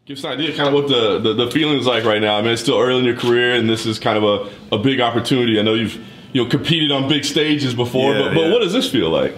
Give us an idea kind of what the feeling is like right now. I mean, it's still early in your career, and this is kind of a big opportunity. I know you've competed on big stages before, but what does this feel like?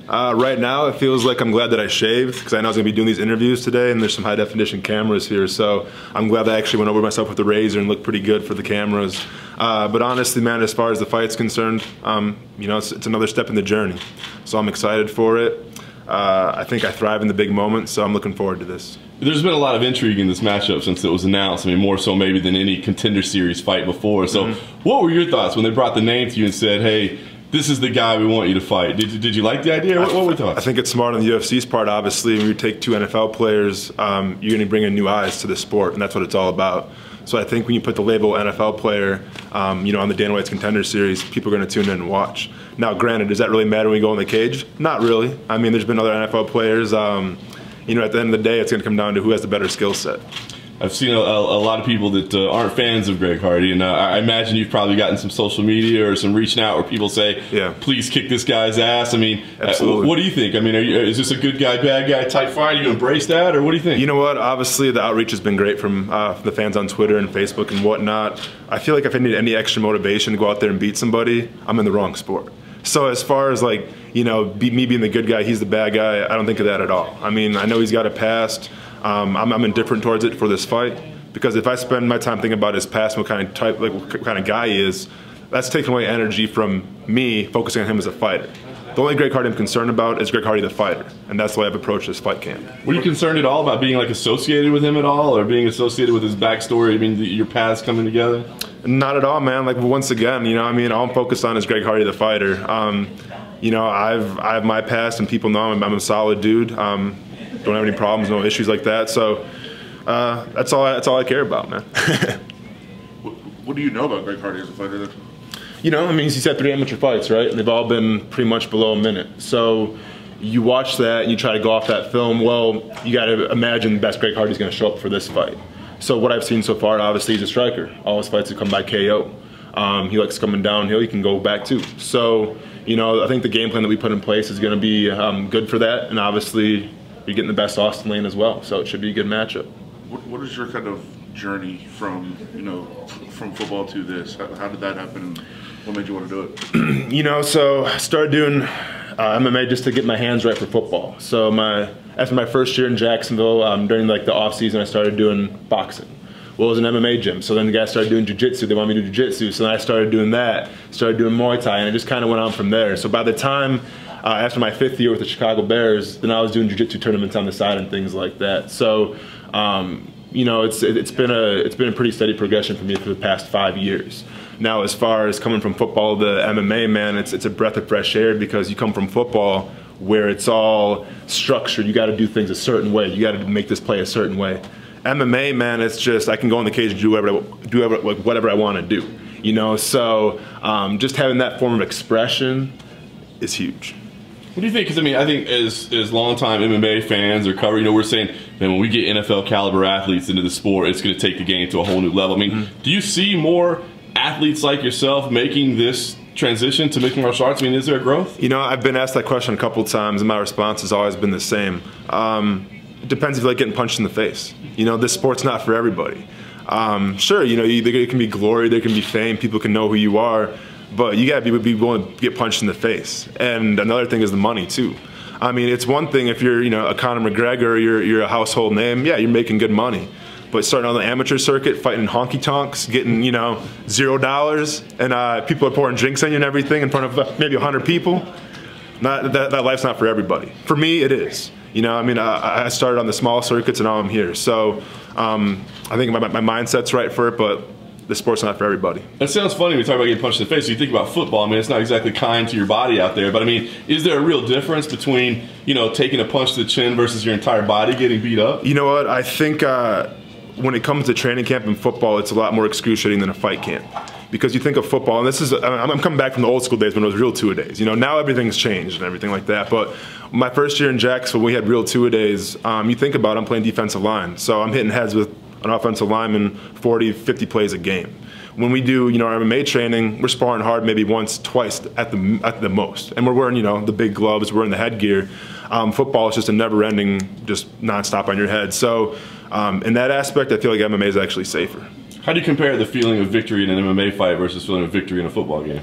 Right now, it feels like I'm glad that I shaved because I know I was going to be doing these interviews today, and there's some high-definition cameras here, so I'm glad I actually went over myself with the razor and looked pretty good for the cameras. But honestly, man, as far as the fight's concerned, it's another step in the journey, so I'm excited for it. I think I thrive in the big moments, so I'm looking forward to this. There's been a lot of intrigue in this matchup since it was announced. I mean, more so maybe than any Contender Series fight before. So what were your thoughts when they brought the name to you and said, hey, this is the guy we want you to fight? Did you like the idea? What were your thoughts? I think it's smart on the UFC's part, obviously. When you take two NFL players, you're going to bring in new eyes to the sport, and that's what it's all about. So I think when you put the label NFL player, on the Dana White's Contender Series, people are going to tune in and watch. Now, granted, does that really matter when you go in the cage? Not really. I mean, there's been other NFL players. At the end of the day, it's going to come down to who has the better skill set. I've seen a lot of people that aren't fans of Greg Hardy, and I imagine you've probably gotten some social media or some reaching out where people say, please kick this guy's ass. I mean, what do you think? I mean, is this a good guy, bad guy type fight? Do you embrace that, or what do you think? You know what? Obviously, the outreach has been great from the fans on Twitter and Facebook and whatnot. I feel like if I need any extra motivation to go out there and beat somebody, I'm in the wrong sport. So as far as me being the good guy, he's the bad guy, I don't think of that at all. I mean, I know he's got a past. I'm indifferent towards it for this fight because if I spend my time thinking about his past and what kind of guy he is, that's taking away energy from me focusing on him as a fighter. The only Greg Hardy I'm concerned about is Greg Hardy the fighter, and that's the way I've approached this fight camp. Were you concerned at all about being associated with him at all, or being associated with his backstory? I mean, your paths coming together? Not at all, man. Once again, all I'm focused on is Greg Hardy the fighter. I have my past, and people know I'm a solid dude. Don't have any problems, no issues like that. So that's all I care about, man. What do you know about Greg Hardy as a fighter? He's had 3 amateur fights, right? And they've all been pretty much below a minute. So you watch that and you try to go off that film. Well, you got to imagine the best Greg Hardy's going to show up for this fight. So what I've seen so far, obviously, he's a striker. All his fights have come by KO. He likes coming downhill. He can go back too. So, I think the game plan that we put in place is going to be good for that. And obviously, you're getting the best Austen Lane as well. So it should be a good matchup. What is your kind of journey from football to this? How did that happen? What made you want to do it? So I started doing MMA just to get my hands right for football. So after my first year in Jacksonville, during the off season, I started doing boxing. Well, it was an MMA gym. So then the guys started doing jiu-jitsu. They wanted me to do jiu-jitsu. So then I started doing that, started doing Muay Thai, and it just kind of went on from there. So by the time, after my 5th year with the Chicago Bears, then I was doing jiu-jitsu tournaments on the side and things like that. So, it's been a pretty steady progression for me for the past 5 years. Now, as far as coming from football to MMA, man, it's a breath of fresh air because you come from football where it's all structured. You got to do things a certain way. You got to make this play a certain way. MMA, man, it's just I can go in the cage and do whatever I want to do. So just having that form of expression is huge. What do you think? Because I think as longtime MMA fans or cover, we're saying that when we get NFL caliber athletes into the sport, it's going to take the game to a whole new level. I mean, do you see more athletes like yourself making this transition to mixed martial arts? I mean, is there a growth? I've been asked that question a couple of times, and my response has always been the same. It depends if you like getting punched in the face. This sport's not for everybody. Sure, there can be glory, there can be fame, people can know who you are, but you gotta be willing to get punched in the face. And another thing is the money too. I mean, it's one thing if you're, a Conor McGregor, you're a household name, yeah, you're making good money. But starting on the amateur circuit, fighting in honky-tonks, getting, $0, and people are pouring drinks on you and everything in front of maybe 100 people, that life's not for everybody. For me, it is. I started on the small circuits and now I'm here. So I think my mindset's right for it, but the sport's not for everybody. That sounds funny when you talk about getting punched in the face. So you think about football, I mean, it's not exactly kind to your body out there, but I mean, is there a real difference between, taking a punch to the chin versus your entire body getting beat up? You know what, I think when it comes to training camp in football, it's a lot more excruciating than a fight camp. Because you think of football, and I'm coming back from the old school days when it was real two-a-days. Now everything's changed and everything like that. But my first year in Jacksonville, we had real two-a-days. You think about it, I'm playing defensive line. So I'm hitting heads with an offensive lineman 40, 50 plays a game. When we do, our MMA training, we're sparring hard maybe once, twice at the most. And we're wearing, the big gloves, we're wearing the headgear. Football is just a never-ending, just nonstop on your head. So In that aspect, I feel like MMA is actually safer. How do you compare the feeling of victory in an MMA fight versus feeling of victory in a football game?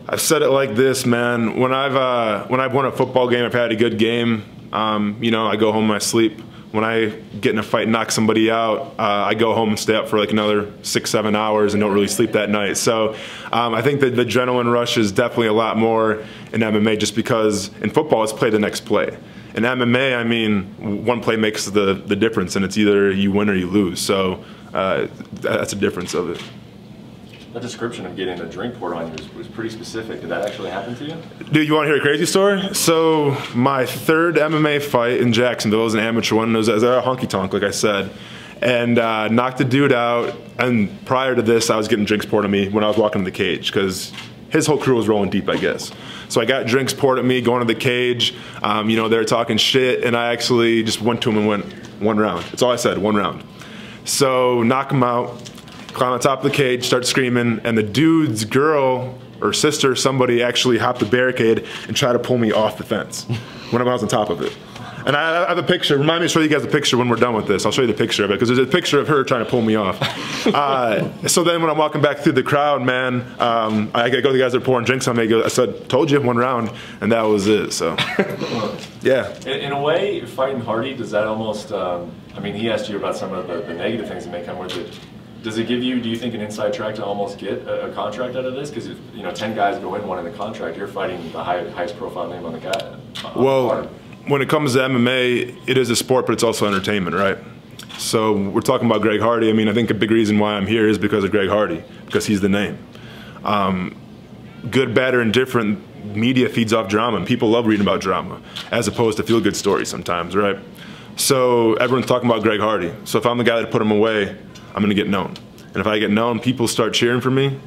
I've said it like this, man. When I've won a football game, I've had a good game. You know, I go home and I sleep. When I get in a fight and knock somebody out, I go home and stay up for like another 6-7 hours and don't really sleep that night. So I think that the adrenaline rush is definitely a lot more in MMA, just because in football it's play the next play. In MMA, I mean, one play makes the difference, and it's either you win or you lose. So that's a difference of it. That description of getting a drink poured on you was pretty specific. Did that actually happen to you? Dude, you want to hear a crazy story? So my third MMA fight in Jacksonville was an amateur one. It was a honky-tonk, like I said, and knocked a dude out. And prior to this, I was getting drinks poured on me when I was walking to the cage, because his whole crew was rolling deep, I guess. So I got drinks poured at me going to the cage. You know, they were talking shit, and I actually just went to him and went, one round. That's all I said, one round. So knock him out. Climb on top of the cage, start screaming, and the dude's girl or sister, somebody actually hopped the barricade and tried to pull me off the fence when I was on top of it. And I have a picture. Remind me to show you guys a picture when we're done with this. I'll show you the picture of it, because there's a picture of her trying to pull me off. So then when I'm walking back through the crowd, man, I go to the guys that are pouring drinks on me. I said, told you, one round, and that was it. So, yeah. In a way, fighting Hardy, does that almost, I mean, he asked you about some of the negative things that may come with it. Does it give you, do you think, an inside track to almost get a contract out of this? Because, you know, 10 guys go in, one in the contract. You're fighting the highest profile name on the guy. Well, when it comes to MMA, it is a sport, but it's also entertainment, right? So we're talking about Greg Hardy. I mean, I think a big reason why I'm here is because of Greg Hardy, because he's the name. Good, bad, or indifferent, media feeds off drama, and people love reading about drama, as opposed to feel-good stories sometimes, right? So everyone's talking about Greg Hardy. So if I'm the guy that put him away, I'm going to get known. And if I get known, people start cheering for me,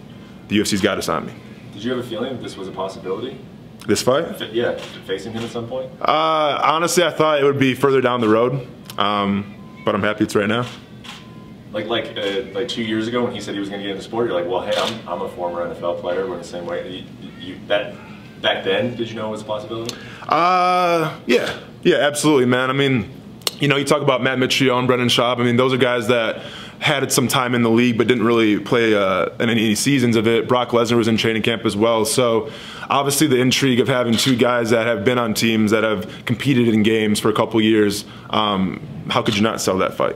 the UFC's got to sign me. Did you have a feeling that this was a possibility? This fight? Yeah, facing him at some point? Honestly, I thought it would be further down the road, but I'm happy it's right now. Like 2 years ago when he said he was going to get into sport, you're like, well, hey, I'm a former NFL player. We're in the same way. Back then, did you know it was a possibility? Yeah, absolutely, man. I mean, you know, you talk about Matt Mitrione, Brendan Schaub. I mean, those are guys that had some time in the league but didn't really play in any seasons of it. Brock Lesnar was in training camp as well. So obviously the intrigue of having two guys that have been on teams that have competed in games for a couple years, how could you not sell that fight?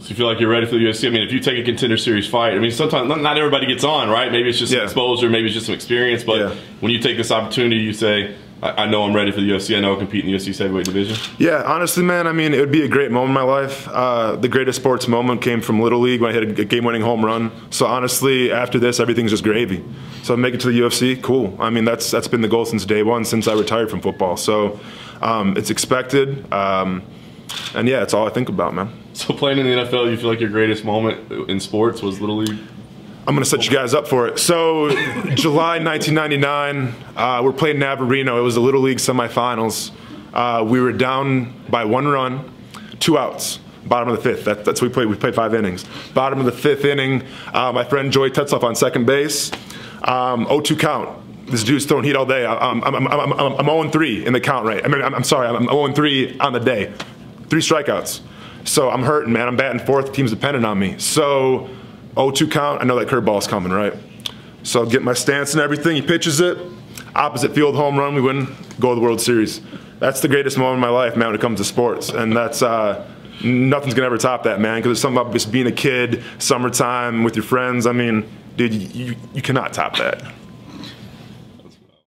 So you feel like you're ready for the UFC? I mean, if you take a Contender Series fight, I mean, sometimes not everybody gets on, right? Maybe it's just some exposure, maybe it's just some experience. But when you take this opportunity, you say, I know I'm ready for the UFC. I know I'll compete in the UFC's heavyweight division. Yeah, honestly, man, I mean, it would be a great moment in my life. The greatest sports moment came from Little League when I hit a game-winning home run. So honestly, after this, everything's just gravy. So make it to the UFC, cool. I mean, that's been the goal since day one, since I retired from football. So it's expected. And yeah, it's all I think about, man. So playing in the NFL, you feel like your greatest moment in sports was Little League? I'm going to set you guys up for it. So July 1999, we're playing Navarino. It was the Little League semifinals. We were down by 1 run, 2 outs, bottom of the 5th. That's what we played. We played 5 innings. Bottom of the 5th inning, my friend Joey Tetzlaff on second base. 0-2 count. This dude's throwing heat all day. I'm 0-3 in the count, right? I mean, I'm sorry, I'm 0-3 on the day. 3 strikeouts. So I'm hurting, man. I'm batting 4th. The team's dependent on me. So 0-2 count, I know that curveball's coming, right? So get my stance and everything, he pitches it, opposite field home run, we win, go to the World Series. That's the greatest moment of my life, man, when it comes to sports. And that's, nothing's gonna ever top that, man, because there's something about just being a kid, summertime, with your friends. I mean, dude, you cannot top that.